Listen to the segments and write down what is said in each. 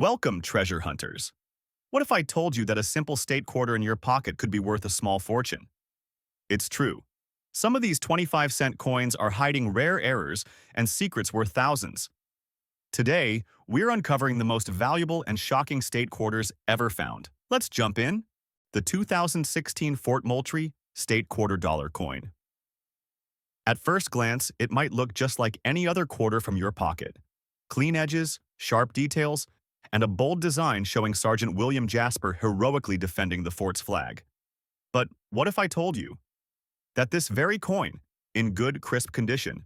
Welcome, treasure hunters. What if I told you that a simple state quarter in your pocket could be worth a small fortune? It's true. Some of these 25-cent coins are hiding rare errors and secrets worth thousands. Today, we're uncovering the most valuable and shocking state quarters ever found. Let's jump in. The 2016 Fort Moultrie State Quarter Dollar Coin. At first glance, it might look just like any other quarter from your pocket. Clean edges, sharp details, and a bold design showing Sergeant William Jasper heroically defending the fort's flag. But what if I told you that this very coin, in good, crisp condition,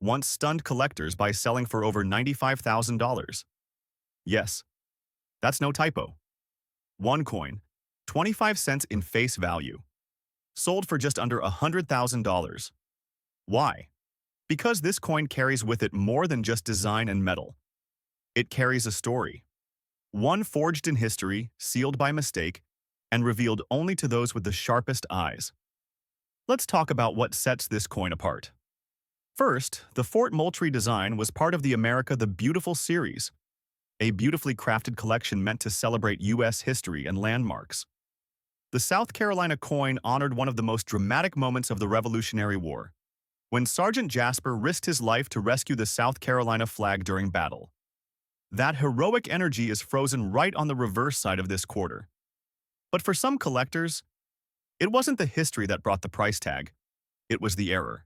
once stunned collectors by selling for over $95,000? Yes, that's no typo. One coin, 25 cents in face value, sold for just under $100,000. Why? Because this coin carries with it more than just design and metal. It carries a story. One forged in history, sealed by mistake, and revealed only to those with the sharpest eyes. Let's talk about what sets this coin apart. First, the Fort Moultrie design was part of the America the Beautiful series, a beautifully crafted collection meant to celebrate U.S. history and landmarks. The South Carolina coin honored one of the most dramatic moments of the Revolutionary War, when Sergeant Jasper risked his life to rescue the South Carolina flag during battle. That heroic energy is frozen right on the reverse side of this quarter. But for some collectors, it wasn't the history that brought the price tag, it was the error.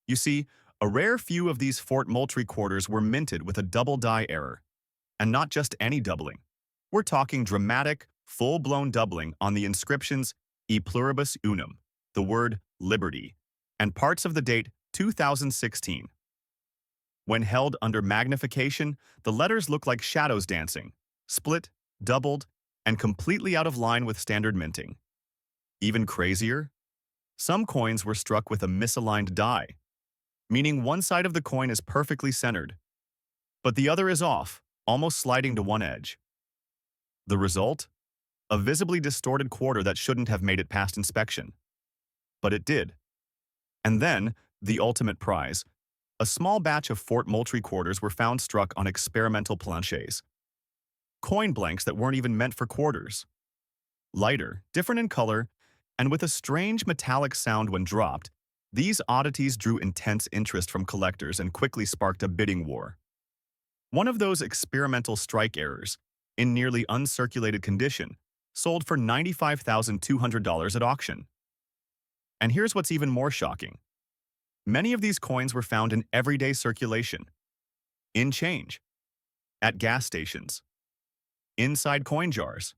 You see, a rare few of these Fort Moultrie quarters were minted with a double die error, and not just any doubling. We're talking dramatic, full-blown doubling on the inscriptions E pluribus unum, the word liberty, and parts of the date 2016. When held under magnification, the letters look like shadows dancing, split, doubled, and completely out of line with standard minting. Even crazier, some coins were struck with a misaligned die, meaning one side of the coin is perfectly centered, but the other is off, almost sliding to one edge. The result? A visibly distorted quarter that shouldn't have made it past inspection. But it did. And then, the ultimate prize, a small batch of Fort Moultrie quarters were found struck on experimental planches. Coin blanks that weren't even meant for quarters. Lighter, different in color, and with a strange metallic sound when dropped, these oddities drew intense interest from collectors and quickly sparked a bidding war. One of those experimental strike errors, in nearly uncirculated condition, sold for $95,200 at auction. And here's what's even more shocking. Many of these coins were found in everyday circulation, in change, at gas stations, inside coin jars.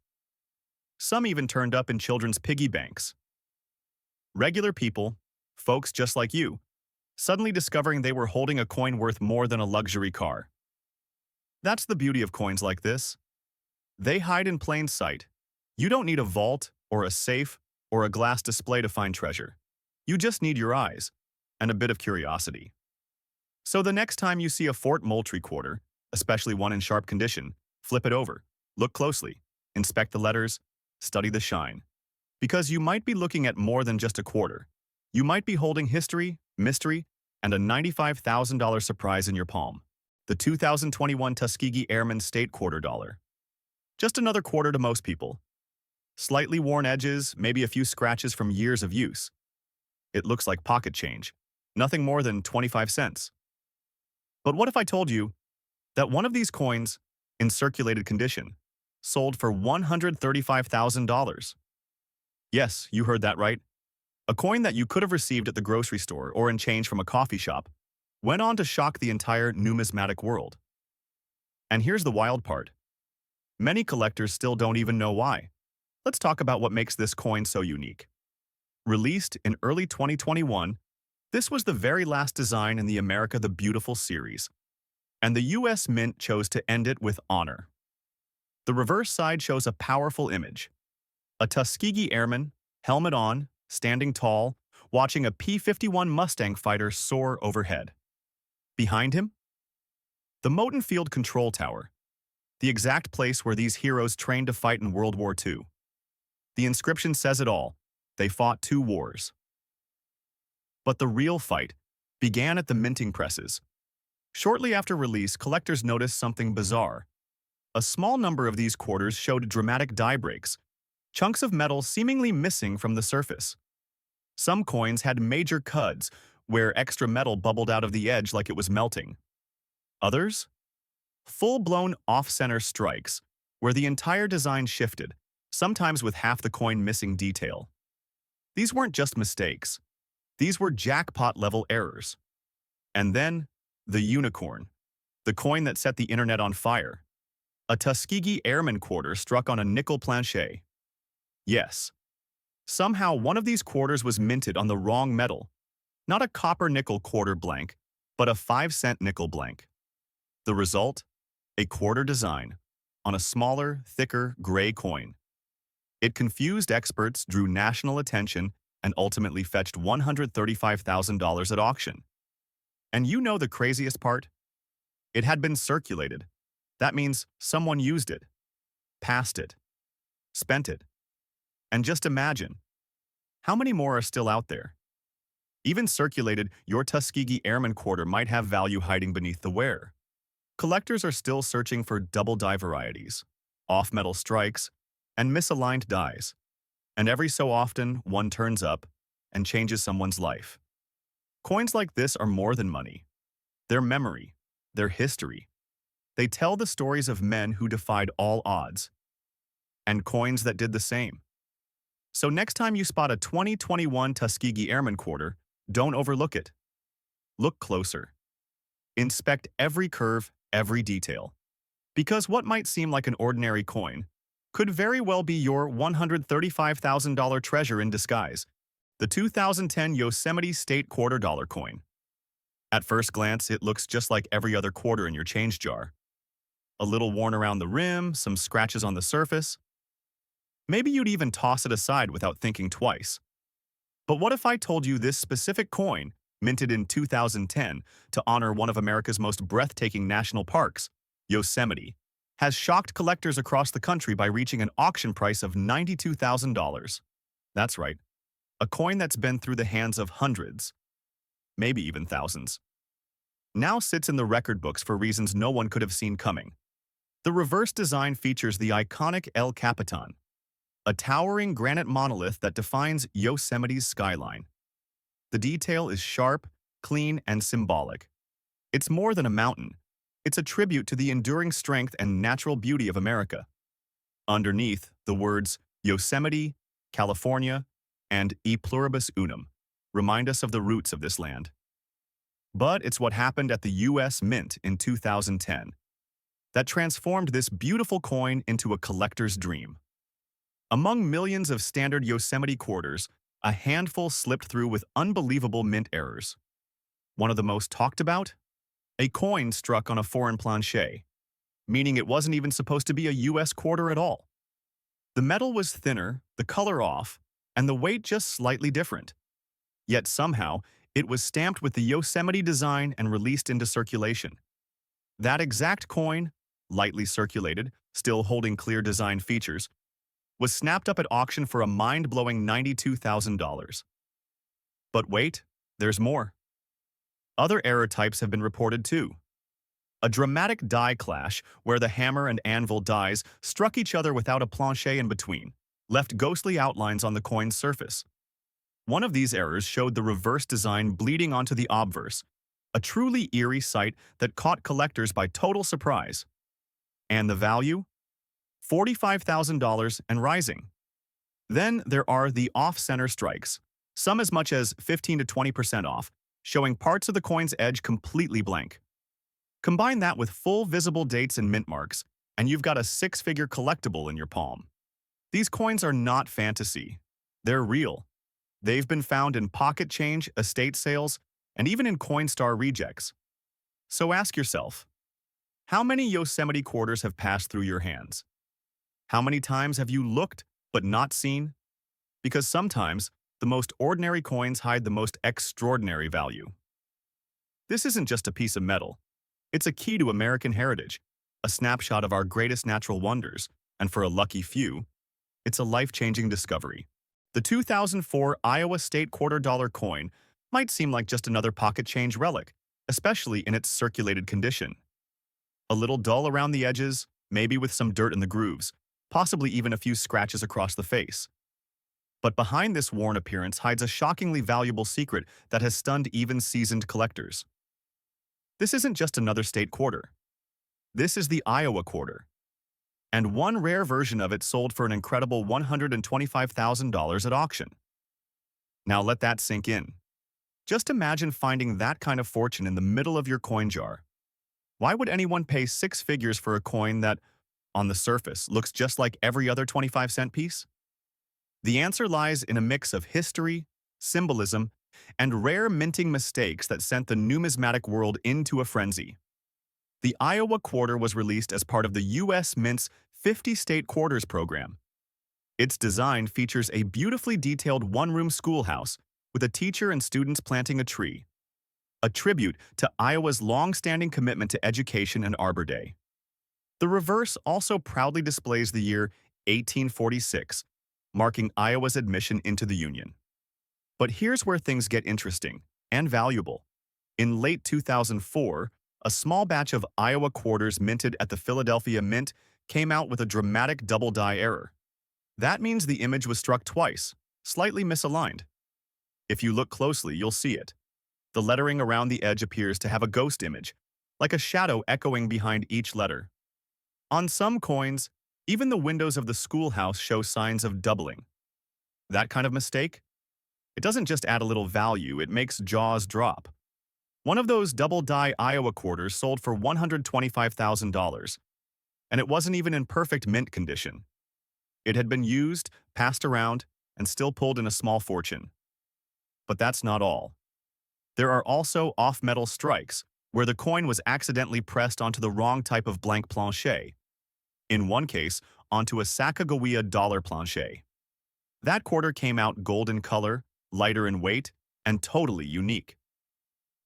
Some even turned up in children's piggy banks. Regular people, folks just like you, suddenly discovering they were holding a coin worth more than a luxury car. That's the beauty of coins like this. They hide in plain sight. You don't need a vault, or a safe, or a glass display to find treasure. You just need your eyes and a bit of curiosity. So the next time you see a Fort Moultrie quarter, especially one in sharp condition, flip it over, look closely, inspect the letters, study the shine. Because you might be looking at more than just a quarter. You might be holding history, mystery, and a $95,000 surprise in your palm. The 2021 Tuskegee Airmen State Quarter Dollar. Just another quarter to most people. Slightly worn edges, maybe a few scratches from years of use. It looks like pocket change. Nothing more than 25 cents. But what if I told you that one of these coins, in circulated condition, sold for $135,000? Yes, you heard that right. A coin that you could have received at the grocery store or in change from a coffee shop went on to shock the entire numismatic world. And here's the wild part. Many collectors still don't even know why. Let's talk about what makes this coin so unique. Released in early 2021, this was the very last design in the America the Beautiful series, and the U.S. Mint chose to end it with honor. The reverse side shows a powerful image. A Tuskegee Airman, helmet on, standing tall, watching a P-51 Mustang fighter soar overhead. Behind him? The Moton Field Control Tower, the exact place where these heroes trained to fight in World War II. The inscription says it all. They fought 2 wars. But the real fight began at the minting presses. Shortly after release, collectors noticed something bizarre. A small number of these quarters showed dramatic die breaks, chunks of metal seemingly missing from the surface. Some coins had major cuds, where extra metal bubbled out of the edge like it was melting. Others? Full-blown off-center strikes, where the entire design shifted, sometimes with half the coin missing detail. These weren't just mistakes. These were jackpot-level errors. And then, the unicorn, the coin that set the internet on fire. A Tuskegee Airman quarter struck on a nickel planchet. Yes. Somehow one of these quarters was minted on the wrong metal. Not a copper-nickel quarter blank, but a 5-cent nickel blank. The result? A quarter design on a smaller, thicker, gray coin. It confused experts, drew national attention, and ultimately fetched $135,000 at auction. And you know the craziest part? It had been circulated. That means someone used it, passed it, spent it. And just imagine, how many more are still out there? Even circulated, your Tuskegee Airman quarter might have value hiding beneath the wear. Collectors are still searching for double die varieties, off-metal strikes, and misaligned dies. And every so often, one turns up and changes someone's life. Coins like this are more than money. They're memory, they're history. They tell the stories of men who defied all odds, and coins that did the same. So next time you spot a 2021 Tuskegee Airman quarter, don't overlook it. Look closer. Inspect every curve, every detail. Because what might seem like an ordinary coin could very well be your $135,000 treasure in disguise, the 2010 Yosemite State quarter dollar coin. At first glance, it looks just like every other quarter in your change jar. A little worn around the rim, some scratches on the surface. Maybe you'd even toss it aside without thinking twice. But what if I told you this specific coin, minted in 2010 to honor one of America's most breathtaking national parks, Yosemite, has shocked collectors across the country by reaching an auction price of $92,000. That's right, a coin that's been through the hands of hundreds, maybe even thousands. Now sits in the record books for reasons no one could have seen coming. The reverse design features the iconic El Capitan, a towering granite monolith that defines Yosemite's skyline. The detail is sharp, clean, and symbolic. It's more than a mountain. It's a tribute to the enduring strength and natural beauty of America. Underneath, the words Yosemite, California, and E pluribus unum remind us of the roots of this land. But it's what happened at the U.S. Mint in 2010 that transformed this beautiful coin into a collector's dream. Among millions of standard Yosemite quarters, a handful slipped through with unbelievable mint errors. One of the most talked about? A coin struck on a foreign planchet, meaning it wasn't even supposed to be a U.S. quarter at all. The metal was thinner, the color off, and the weight just slightly different. Yet somehow, it was stamped with the Yosemite design and released into circulation. That exact coin, lightly circulated, still holding clear design features, was snapped up at auction for a mind-blowing $92,000. But wait, there's more. Other error types have been reported too. A dramatic die clash where the hammer and anvil dies struck each other without a planchet in between, left ghostly outlines on the coin's surface. One of these errors showed the reverse design bleeding onto the obverse, a truly eerie sight that caught collectors by total surprise. And the value? $45,000 and rising. Then there are the off-center strikes, some as much as 15 to 20% off, showing parts of the coin's edge completely blank. Combine that with full visible dates and mint marks, and you've got a six-figure collectible in your palm. These coins are not fantasy. They're real. They've been found in pocket change, estate sales, and even in Coinstar rejects. So ask yourself, how many Yosemite quarters have passed through your hands? How many times have you looked but not seen? Because sometimes, the most ordinary coins hide the most extraordinary value. This isn't just a piece of metal. It's a key to American heritage, a snapshot of our greatest natural wonders, and for a lucky few, it's a life-changing discovery. The 2004 Iowa State quarter dollar coin might seem like just another pocket change relic, especially in its circulated condition. A little dull around the edges, maybe with some dirt in the grooves, possibly even a few scratches across the face. But behind this worn appearance hides a shockingly valuable secret that has stunned even seasoned collectors. This isn't just another state quarter. This is the Iowa quarter, and one rare version of it sold for an incredible $125,000 at auction. Now let that sink in. Just imagine finding that kind of fortune in the middle of your coin jar. Why would anyone pay six figures for a coin that, on the surface, looks just like every other 25-cent piece? The answer lies in a mix of history, symbolism, and rare minting mistakes that sent the numismatic world into a frenzy. The Iowa quarter was released as part of the U.S. Mint's 50 State Quarters program. Its design features a beautifully detailed one-room schoolhouse with a teacher and students planting a tree, a tribute to Iowa's long-standing commitment to education and Arbor Day. The reverse also proudly displays the year 1846, marking Iowa's admission into the Union. But here's where things get interesting and valuable. In late 2004, a small batch of Iowa quarters minted at the Philadelphia Mint came out with a dramatic double-die error. That means the image was struck twice, slightly misaligned. If you look closely, you'll see it. The lettering around the edge appears to have a ghost image, like a shadow echoing behind each letter. On some coins, even the windows of the schoolhouse show signs of doubling. That kind of mistake? It doesn't just add a little value, it makes jaws drop. One of those double-die Iowa quarters sold for $125,000, and it wasn't even in perfect mint condition. It had been used, passed around, and still pulled in a small fortune. But that's not all. There are also off-metal strikes, where the coin was accidentally pressed onto the wrong type of blank planche. In one case, onto a Sacagawea dollar planche. That quarter came out gold in color, lighter in weight, and totally unique.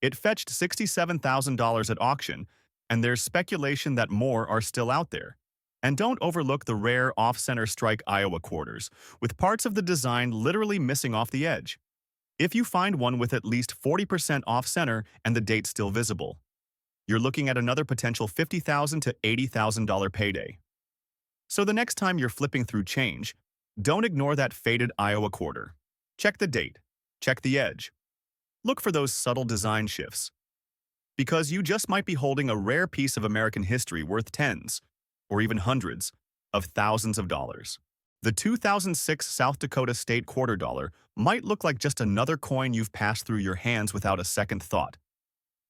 It fetched $67,000 at auction, and there's speculation that more are still out there. And don't overlook the rare off-center strike Iowa quarters, with parts of the design literally missing off the edge. If you find one with at least 40% off-center and the date still visible, you're looking at another potential $50,000 to $80,000 payday. So the next time you're flipping through change, don't ignore that faded Iowa quarter. Check the date. Check the edge. Look for those subtle design shifts. Because you just might be holding a rare piece of American history worth tens, or even hundreds, of thousands of dollars. The 2006 South Dakota State Quarter Dollar might look like just another coin you've passed through your hands without a second thought.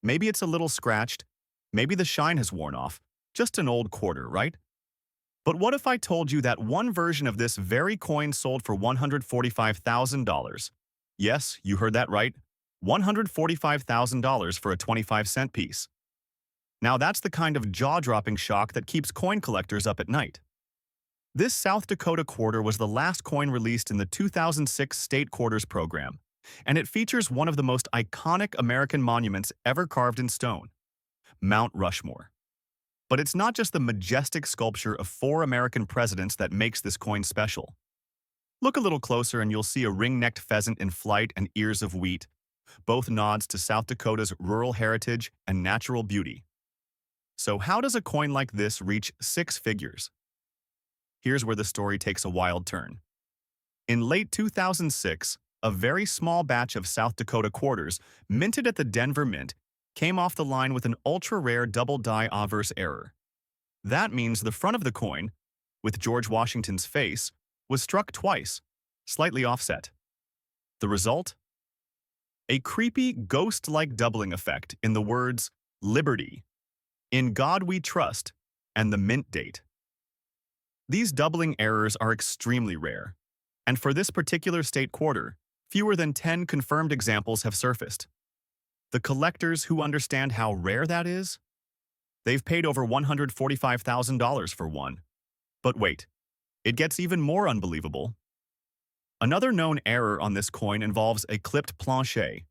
Maybe it's a little scratched, maybe the shine has worn off, just an old quarter, right? But what if I told you that one version of this very coin sold for $145,000? Yes, you heard that right. $145,000 for a 25-cent piece. Now that's the kind of jaw-dropping shock that keeps coin collectors up at night. This South Dakota quarter was the last coin released in the 2006 State Quarters program, and it features one of the most iconic American monuments ever carved in stone, Mount Rushmore. But it's not just the majestic sculpture of 4 American presidents that makes this coin special. Look a little closer and you'll see a ring-necked pheasant in flight and ears of wheat, both nods to South Dakota's rural heritage and natural beauty. So how does a coin like this reach 6 figures? Here's where the story takes a wild turn. In late 2006, a very small batch of South Dakota quarters, minted at the Denver Mint, came off the line with an ultra-rare double-die obverse error. That means the front of the coin, with George Washington's face, was struck twice, slightly offset. The result? A creepy, ghost-like doubling effect in the words, "Liberty," "In God We Trust," and the mint date. These doubling errors are extremely rare, and for this particular state quarter, fewer than 10 confirmed examples have surfaced. The collectors who understand how rare that is? They've paid over $145,000 for one. But wait, it gets even more unbelievable. Another known error on this coin involves a clipped planche.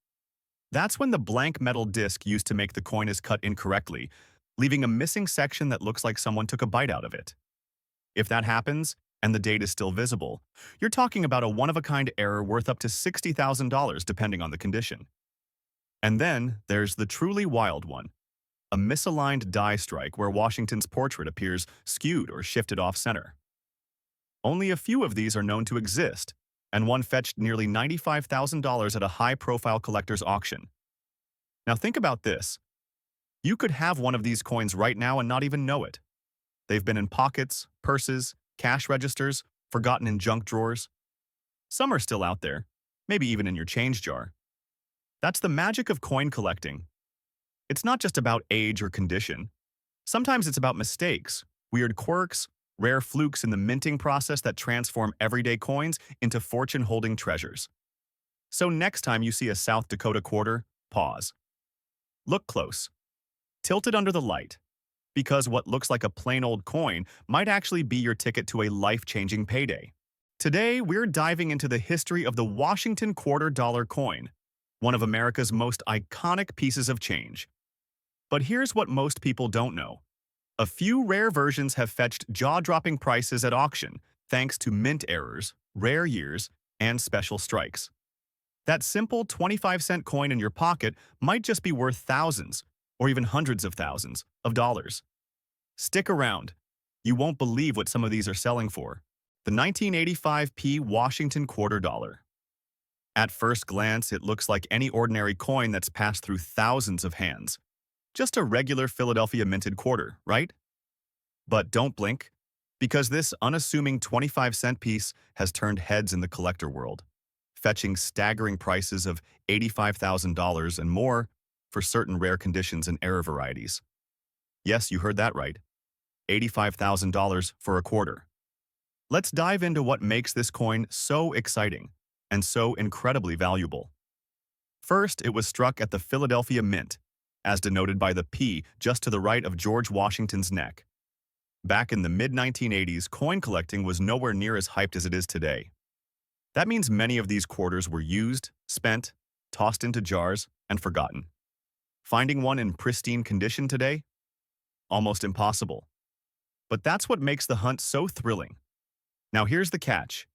That's when the blank metal disc used to make the coin is cut incorrectly, leaving a missing section that looks like someone took a bite out of it. If that happens, and the date is still visible, you're talking about a one-of-a-kind error worth up to $60,000 depending on the condition. And then there's the truly wild one. a misaligned die strike where Washington's portrait appears skewed or shifted off-center. Only a few of these are known to exist, and one fetched nearly $95,000 at a high-profile collector's auction. Now think about this. You could have one of these coins right now and not even know it. They've been in pockets, purses, cash registers, forgotten in junk drawers. Some are still out there, maybe even in your change jar. That's the magic of coin collecting. It's not just about age or condition. Sometimes it's about mistakes, weird quirks, rare flukes in the minting process that transform everyday coins into fortune-holding treasures. So next time you see a South Dakota quarter, pause. Look close. Tilt it under the light, because what looks like a plain old coin might actually be your ticket to a life-changing payday. Today, we're diving into the history of the Washington quarter-dollar coin, one of America's most iconic pieces of change. But here's what most people don't know. A few rare versions have fetched jaw-dropping prices at auction thanks to mint errors, rare years, and special strikes. That simple 25-cent coin in your pocket might just be worth thousands, or even hundreds of thousands, of dollars. Stick around. You won't believe what some of these are selling for. The 1985 Washington quarter dollar. At first glance, it looks like any ordinary coin that's passed through thousands of hands. Just a regular Philadelphia minted quarter, right? But don't blink, because this unassuming 25-cent piece has turned heads in the collector world, fetching staggering prices of $85,000 and more for certain rare conditions and error varieties. Yes, you heard that right. $85,000 for a quarter. Let's dive into what makes this coin so exciting and so incredibly valuable. First, it was struck at the Philadelphia Mint, as denoted by the P just to the right of George Washington's neck. Back in the mid-1980s, coin collecting was nowhere near as hyped as it is today. That means many of these quarters were used, spent, tossed into jars, and forgotten. Finding one in pristine condition today? Almost impossible. But that's what makes the hunt so thrilling. Now here's the catch.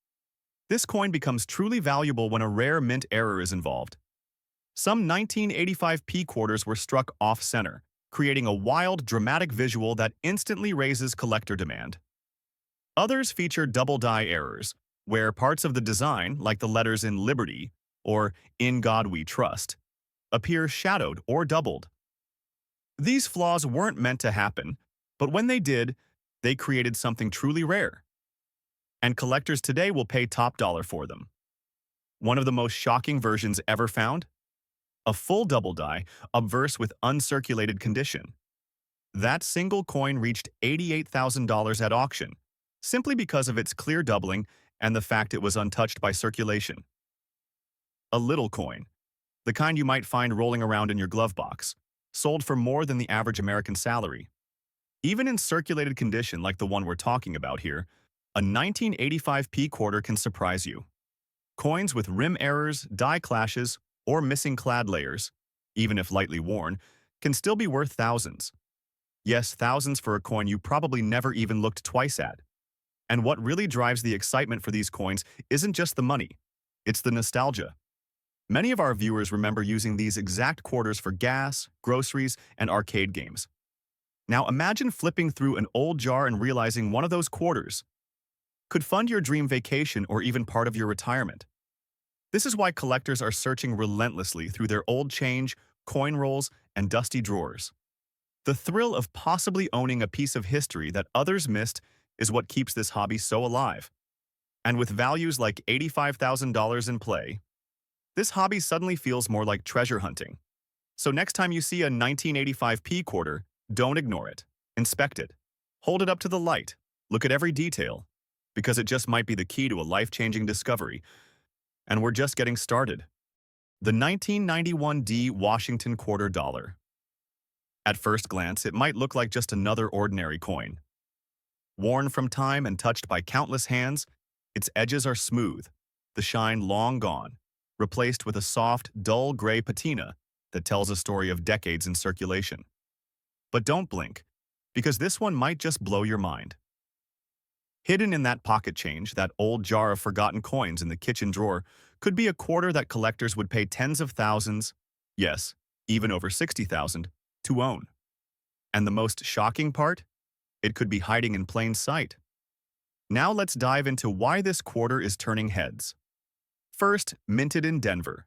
This coin becomes truly valuable when a rare mint error is involved. Some 1985 quarters were struck off-center, creating a wild, dramatic visual that instantly raises collector demand. Others feature double die errors, where parts of the design, like the letters in Liberty or In God We Trust, appear shadowed or doubled. These flaws weren't meant to happen, but when they did, they created something truly rare. And collectors today will pay top dollar for them. One of the most shocking versions ever found? A full double die, obverse with uncirculated condition. That single coin reached $88,000 at auction, simply because of its clear doubling and the fact it was untouched by circulation. A little coin, the kind you might find rolling around in your glove box, sold for more than the average American salary. Even in circulated condition like the one we're talking about here, a 1985 quarter can surprise you. Coins with rim errors, die clashes, or missing clad layers, even if lightly worn, can still be worth thousands. Yes, thousands for a coin you probably never even looked twice at. And what really drives the excitement for these coins isn't just the money, it's the nostalgia. Many of our viewers remember using these exact quarters for gas, groceries, and arcade games. Now imagine flipping through an old jar and realizing one of those quarters could fund your dream vacation or even part of your retirement. This is why collectors are searching relentlessly through their old change, coin rolls, and dusty drawers. The thrill of possibly owning a piece of history that others missed is what keeps this hobby so alive. And with values like $85,000 in play, this hobby suddenly feels more like treasure hunting. So next time you see a 1985 quarter, don't ignore it. Inspect it. Hold it up to the light. Look at every detail, because it just might be the key to a life-changing discovery. And we're just getting started. The 1991 Washington quarter dollar. At first glance, it might look like just another ordinary coin. Worn from time and touched by countless hands, its edges are smooth, the shine long gone, replaced with a soft, dull gray patina that tells a story of decades in circulation. But don't blink, because this one might just blow your mind. Hidden in that pocket change, that old jar of forgotten coins in the kitchen drawer, could be a quarter that collectors would pay tens of thousands, yes, even over $60,000, to own. And the most shocking part? It could be hiding in plain sight. Now let's dive into why this quarter is turning heads. First, minted in Denver.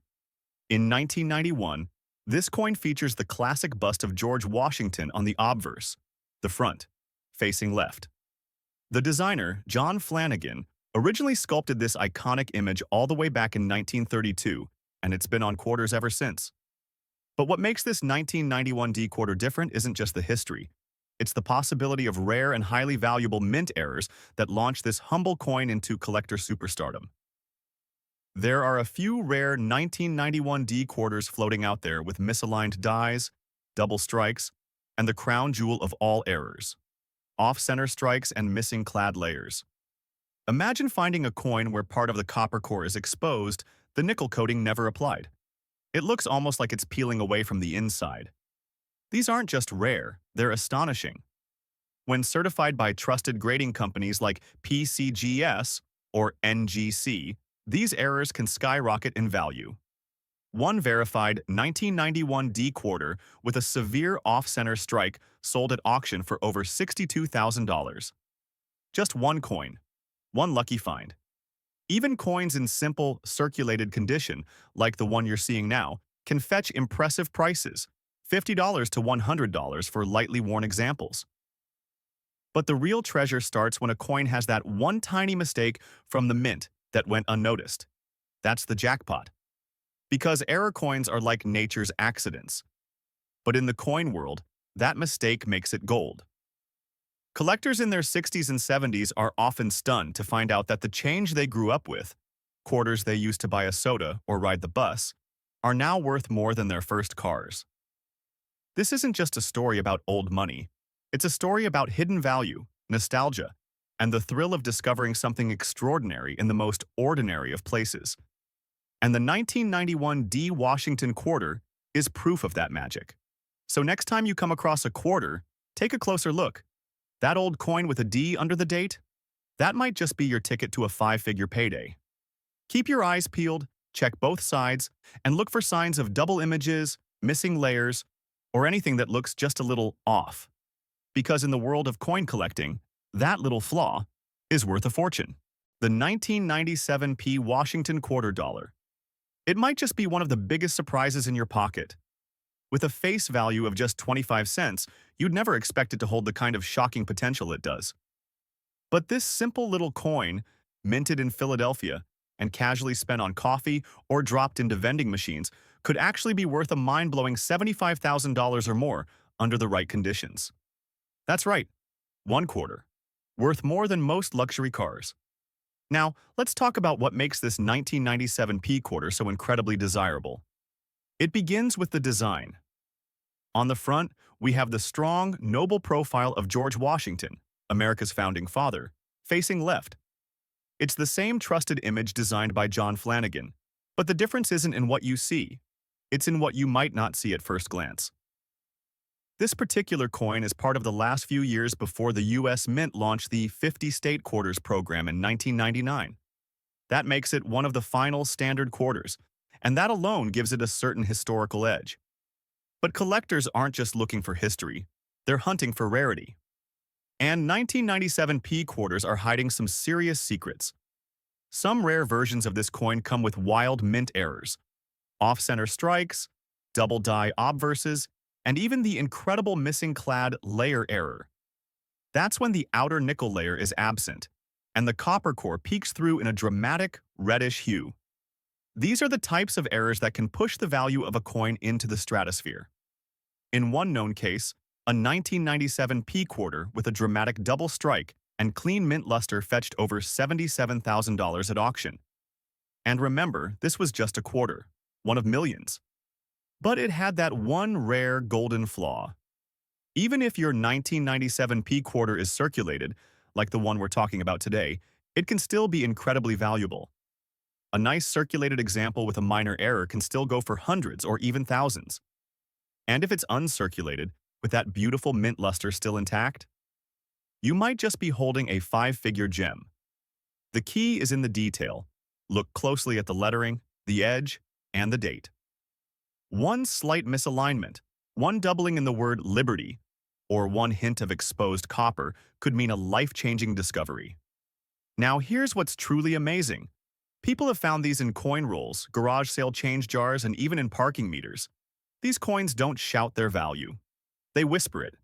In 1991, this coin features the classic bust of George Washington on the obverse, the front, facing left. The designer, John Flanagan, originally sculpted this iconic image all the way back in 1932, and it's been on quarters ever since. But what makes this 1991 D quarter different isn't just the history. It's the possibility of rare and highly valuable mint errors that launch this humble coin into collector superstardom. There are a few rare 1991 D quarters floating out there with misaligned dies, double strikes, and the crown jewel of all errors, off-center strikes and missing clad layers. Imagine finding a coin where part of the copper core is exposed, the nickel coating never applied. It looks almost like it's peeling away from the inside. These aren't just rare, they're astonishing. When certified by trusted grading companies like PCGS or NGC, these errors can skyrocket in value. One verified 1991 D quarter with a severe off-center strike sold at auction for over $62,000. Just one coin, one lucky find. Even coins in simple, circulated condition, like the one you're seeing now, can fetch impressive prices, $50 to $100 for lightly worn examples. But the real treasure starts when a coin has that one tiny mistake from the mint that went unnoticed. That's the jackpot. Because error coins are like nature's accidents. But in the coin world, that mistake makes it gold. Collectors in their 60s and 70s are often stunned to find out that the change they grew up with, quarters they used to buy a soda or ride the bus, are now worth more than their first cars. This isn't just a story about old money. It's a story about hidden value, nostalgia, and the thrill of discovering something extraordinary in the most ordinary of places. And the 1991 D Washington quarter is proof of that magic. So next time you come across a quarter, take a closer look. That old coin with a D under the date? That might just be your ticket to a five-figure payday. Keep your eyes peeled, check both sides, and look for signs of double images, missing layers, or anything that looks just a little off. Because in the world of coin collecting, that little flaw is worth a fortune. The 1997 P Washington quarter dollar. It might just be one of the biggest surprises in your pocket. With a face value of just 25 cents, you'd never expect it to hold the kind of shocking potential it does. But this simple little coin, minted in Philadelphia and casually spent on coffee or dropped into vending machines, could actually be worth a mind-blowing $75,000 or more under the right conditions. That's right, one quarter, worth more than most luxury cars. Now, let's talk about what makes this 1997 P quarter so incredibly desirable. It begins with the design. On the front, we have the strong, noble profile of George Washington, America's founding father, facing left. It's the same trusted image designed by John Flanagan, but the difference isn't in what you see. It's in what you might not see at first glance. This particular coin is part of the last few years before the U.S. Mint launched the 50 state quarters program in 1999. That makes it one of the final standard quarters, and that alone gives it a certain historical edge. But collectors aren't just looking for history, they're hunting for rarity. And 1997 P quarters are hiding some serious secrets. Some rare versions of this coin come with wild mint errors, off-center strikes, double die obverses, and even the incredible missing clad layer error. That's when the outer nickel layer is absent, and the copper core peeks through in a dramatic, reddish hue. These are the types of errors that can push the value of a coin into the stratosphere. In one known case, a 1997 P quarter with a dramatic double strike and clean mint luster fetched over $77,000 at auction. And remember, this was just a quarter, one of millions. But it had that one rare golden flaw. Even if your 1997 P quarter is circulated, like the one we're talking about today, it can still be incredibly valuable. A nice circulated example with a minor error can still go for hundreds or even thousands. And if it's uncirculated, with that beautiful mint luster still intact, you might just be holding a five-figure gem. The key is in the detail. Look closely at the lettering, the edge, and the date. One slight misalignment, one doubling in the word liberty, or one hint of exposed copper could mean a life-changing discovery. Now here's what's truly amazing. People have found these in coin rolls, garage sale change jars, and even in parking meters. These coins don't shout their value. They whisper it.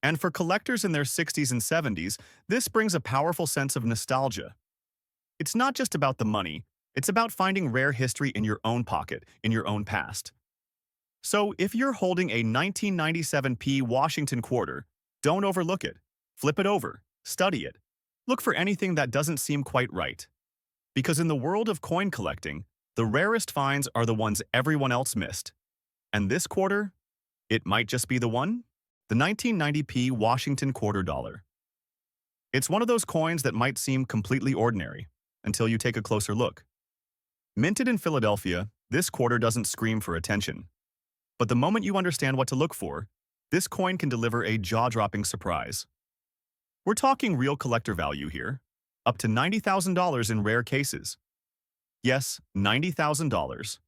And for collectors in their 60s and 70s, this brings a powerful sense of nostalgia. It's not just about the money, it's about finding rare history in your own pocket, in your own past. So if you're holding a 1997p Washington quarter, don't overlook it. Flip it over, study it. Look for anything that doesn't seem quite right. Because in the world of coin collecting, the rarest finds are the ones everyone else missed. And this quarter, it might just be the one? The 1990p Washington quarter dollar. It's one of those coins that might seem completely ordinary until you take a closer look. Minted in Philadelphia, this quarter doesn't scream for attention. But the moment you understand what to look for, this coin can deliver a jaw-dropping surprise. We're talking real collector value here, up to $90,000 in rare cases. Yes, $90,000.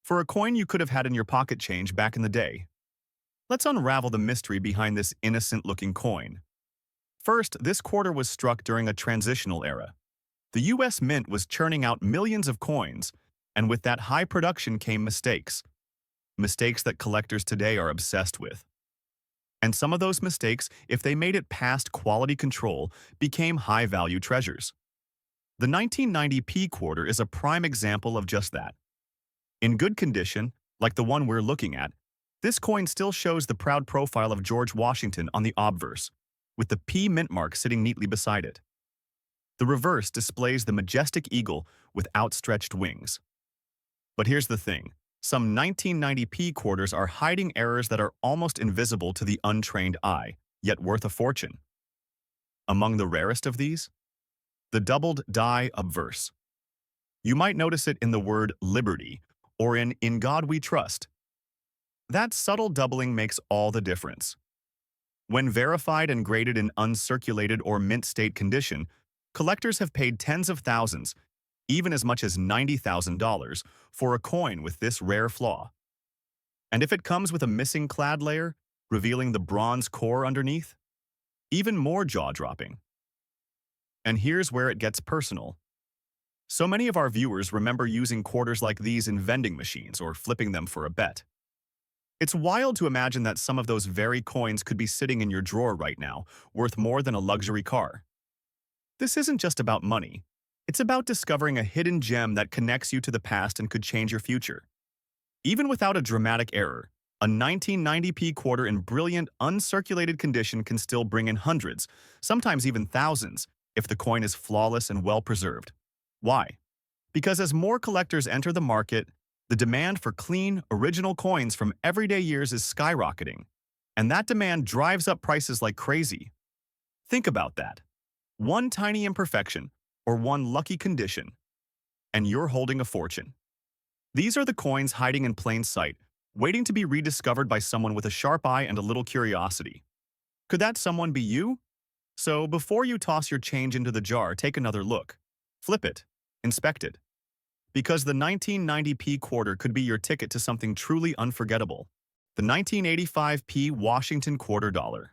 For a coin you could have had in your pocket change back in the day. Let's unravel the mystery behind this innocent-looking coin. First, this quarter was struck during a transitional era. The US Mint was churning out millions of coins, and with that high production came mistakes. Mistakes that collectors today are obsessed with. And some of those mistakes, if they made it past quality control, became high-value treasures. The 1990p quarter is a prime example of just that. In good condition, like the one we're looking at, this coin still shows the proud profile of George Washington on the obverse, with the P mint mark sitting neatly beside it. The reverse displays the majestic eagle with outstretched wings. But here's the thing. Some 1990p quarters are hiding errors that are almost invisible to the untrained eye, yet worth a fortune. Among the rarest of these? The doubled die obverse. You might notice it in the word liberty or in God We Trust. That subtle doubling makes all the difference. When verified and graded in uncirculated or mint state condition, collectors have paid tens of thousands, even as much as $90,000, for a coin with this rare flaw. And if it comes with a missing clad layer, revealing the bronze core underneath, even more jaw-dropping. And here's where it gets personal. So many of our viewers remember using quarters like these in vending machines or flipping them for a bet. It's wild to imagine that some of those very coins could be sitting in your drawer right now, worth more than a luxury car. This isn't just about money. It's about discovering a hidden gem that connects you to the past and could change your future. Even without a dramatic error, a 1990p quarter in brilliant, uncirculated condition can still bring in hundreds, sometimes even thousands, if the coin is flawless and well-preserved. Why? Because as more collectors enter the market, the demand for clean, original coins from everyday years is skyrocketing, and that demand drives up prices like crazy. Think about that. One tiny imperfection, or one lucky condition, and you're holding a fortune. These are the coins hiding in plain sight, waiting to be rediscovered by someone with a sharp eye and a little curiosity. Could that someone be you? So before you toss your change into the jar, take another look. Flip it. Inspect it. Because the 1990p quarter could be your ticket to something truly unforgettable. The 1985p Washington quarter dollar.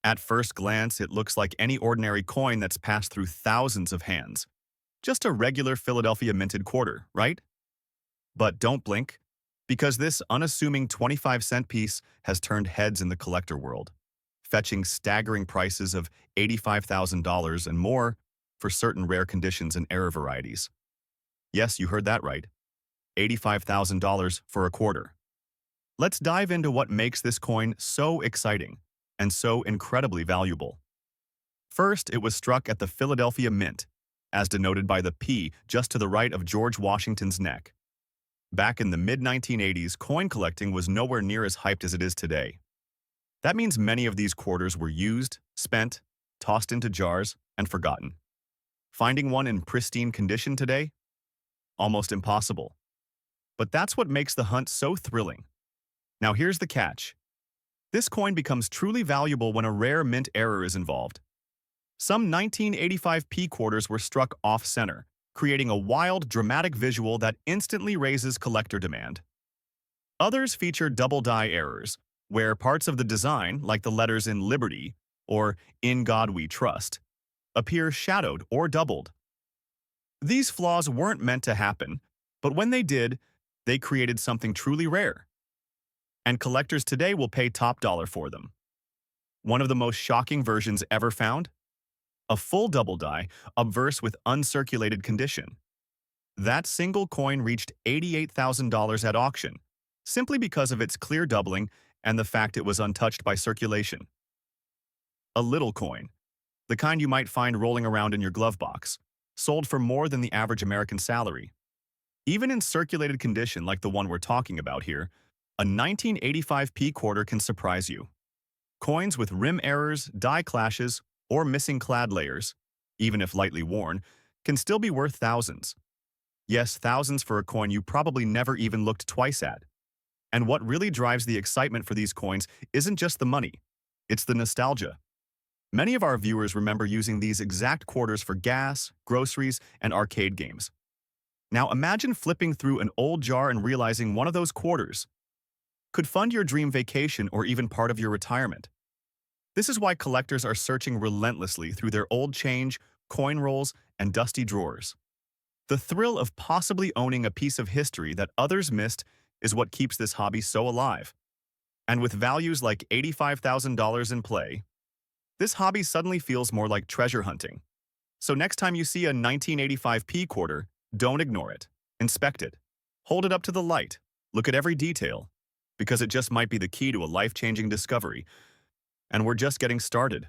At first glance, it looks like any ordinary coin that's passed through thousands of hands. Just a regular Philadelphia minted quarter, right? But don't blink, because this unassuming 25-cent piece has turned heads in the collector world, fetching staggering prices of $85,000 and more for certain rare conditions and error varieties. Yes, you heard that right. $85,000 for a quarter. Let's dive into what makes this coin so exciting and so incredibly valuable. First, it was struck at the Philadelphia Mint, as denoted by the P just to the right of George Washington's neck. Back in the mid-1980s, coin collecting was nowhere near as hyped as it is today. That means many of these quarters were used, spent, tossed into jars, and forgotten. Finding one in pristine condition today? Almost impossible. But that's what makes the hunt so thrilling. Now here's the catch. This coin becomes truly valuable when a rare mint error is involved. Some 1985p quarters were struck off-center, creating a wild, dramatic visual that instantly raises collector demand. Others feature double die errors, where parts of the design, like the letters in Liberty or In God We Trust, appear shadowed or doubled. These flaws weren't meant to happen, but when they did, they created something truly rare. And collectors today will pay top dollar for them. One of the most shocking versions ever found? A full double die, obverse with uncirculated condition. That single coin reached $88,000 at auction, simply because of its clear doubling and the fact it was untouched by circulation. A little coin, the kind you might find rolling around in your glove box, sold for more than the average American salary. Even in circulated condition like the one we're talking about here, a 1985 p quarter can surprise you. Coins with rim errors, die clashes, or missing clad layers, even if lightly worn, can still be worth thousands. Yes, thousands for a coin you probably never even looked twice at. And what really drives the excitement for these coins isn't just the money, it's the nostalgia. Many of our viewers remember using these exact quarters for gas, groceries, and arcade games. Now imagine flipping through an old jar and realizing one of those quarters could fund your dream vacation or even part of your retirement. This is why collectors are searching relentlessly through their old change, coin rolls, and dusty drawers. The thrill of possibly owning a piece of history that others missed is what keeps this hobby so alive. And with values like $85,000 in play, this hobby suddenly feels more like treasure hunting. So next time you see a 1985 p quarter, don't ignore it. Inspect it. Hold it up to the light. Look at every detail, because it just might be the key to a life-changing discovery. And we're just getting started.